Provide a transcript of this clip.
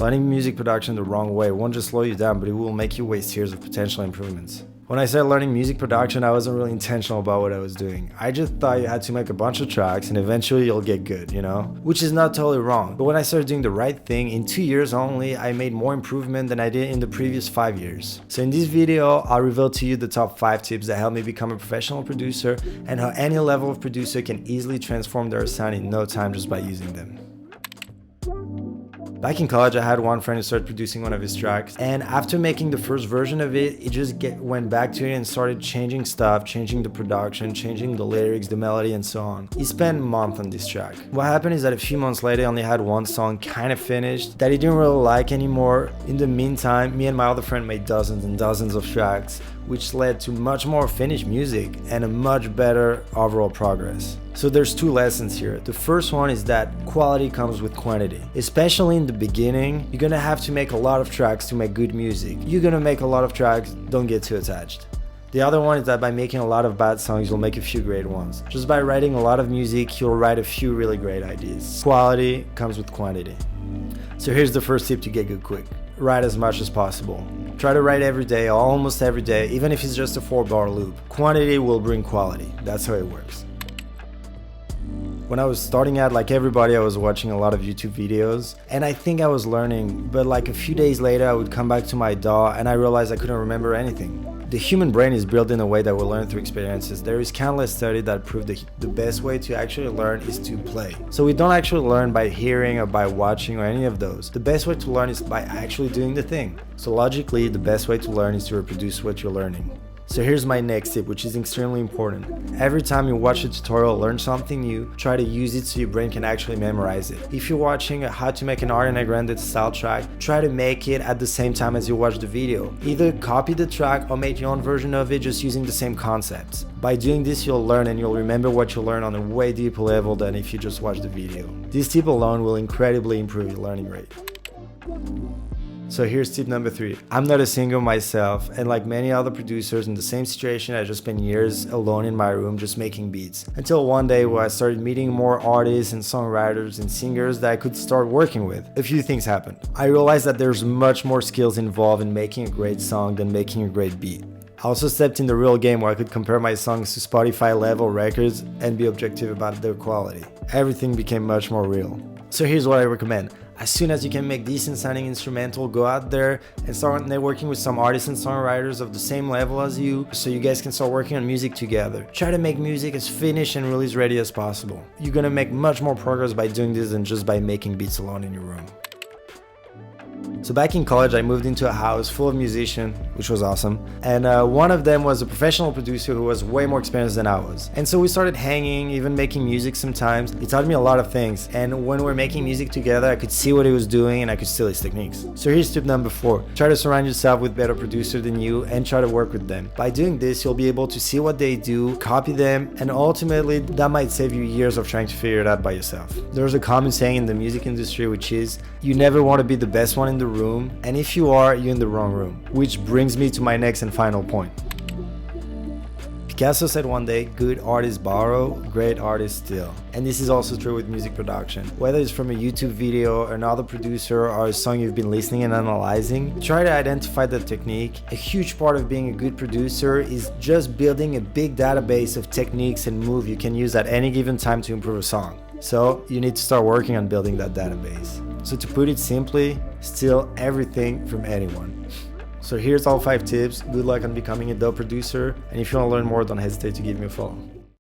Learning music production the wrong way won't just slow you down, but it will make you waste years of potential improvements. When I started learning music production, I wasn't really intentional about what I was doing. I just thought you had to make a bunch of tracks and eventually you'll get good, you know? Which is not totally wrong. But when I started doing the right thing, in 2 years only, I made more improvement than I did in the previous 5 years. So in this video, I'll reveal to you the top 5 tips that helped me become a professional producer and how any level of producer can easily transform their sound in no time just by using them. Back in college, I had one friend who started producing one of his tracks, and after making the first version of it, he just went back to it and started changing stuff, changing the production, changing the lyrics, the melody, and so on. He spent a month on this track. What happened is that a few months later, I only had one song kind of finished that he didn't really like anymore. In the meantime, me and my other friend made dozens and dozens of tracks, which led to much more finished music and a much better overall progress. So there's 2 lessons here. The first one is that quality comes with quantity. Especially in the beginning, you're gonna have to make a lot of tracks to make good music. You're gonna make a lot of tracks, don't get too attached. The other one is that by making a lot of bad songs, you'll make a few great ones. Just by writing a lot of music, you'll write a few really great ideas. Quality comes with quantity. So here's the first tip to get good quick. Write as much as possible. Try to write every day, almost every day, even if it's just a 4-bar loop. Quantity will bring quality. That's how it works. When I was starting out, like everybody, I was watching a lot of YouTube videos, and I think I was learning, but like a few days later, I would come back to my DAW and I realized I couldn't remember anything. The human brain is built in a way that we learn through experiences. There is countless studies that prove the best way to actually learn is to play. So we don't actually learn by hearing or by watching or any of those. The best way to learn is by actually doing the thing. So logically, the best way to learn is to reproduce what you're learning. So here's my next tip, which is extremely important. Every time you watch a tutorial, learn something new, try to use it so your brain can actually memorize it. If you're watching how to make an Ariana Grande style track, try to make it at the same time as you watch the video. Either copy the track or make your own version of it just using the same concepts. By doing this, you'll learn and you'll remember what you learn on a way deeper level than if you just watch the video. This tip alone will incredibly improve your learning rate. So here's tip number 3. I'm not a singer myself, and like many other producers in the same situation, I just spent years alone in my room just making beats. Until one day where I started meeting more artists and songwriters and singers that I could start working with. A few things happened. I realized that there's much more skills involved in making a great song than making a great beat. I also stepped in the real game where I could compare my songs to Spotify level records and be objective about their quality. Everything became much more real. So here's what I recommend. As soon as you can make decent sounding instrumental, go out there and start networking with some artists and songwriters of the same level as you, so you guys can start working on music together. Try to make music as finished and release ready as possible. You're gonna make much more progress by doing this than just by making beats alone in your room. So back in college, I moved into a house full of musicians, which was awesome. And one of them was a professional producer who was way more experienced than I was. And so we started hanging, even making music sometimes. He taught me a lot of things. And when we're making music together, I could see what he was doing and I could steal his techniques. So here's tip number 4. Try to surround yourself with better producers than you and try to work with them. By doing this, you'll be able to see what they do, copy them, and ultimately that might save you years of trying to figure it out by yourself. There's a common saying in the music industry, which is, you never want to be the best one in the room, and if you are, you're in the wrong room. Which brings me to my next and final point. Picasso said one day, good artists borrow, great artists steal. And this is also true with music production. Whether it's from a YouTube video, another producer, or a song you've been listening and analyzing, try to identify the technique. A huge part of being a good producer is just building a big database of techniques and moves you can use at any given time to improve a song. So you need to start working on building that database. So to put it simply, steal everything from anyone. So here's all 5 tips. Good luck on becoming a dope producer. And if you want to learn more, don't hesitate to give me a follow.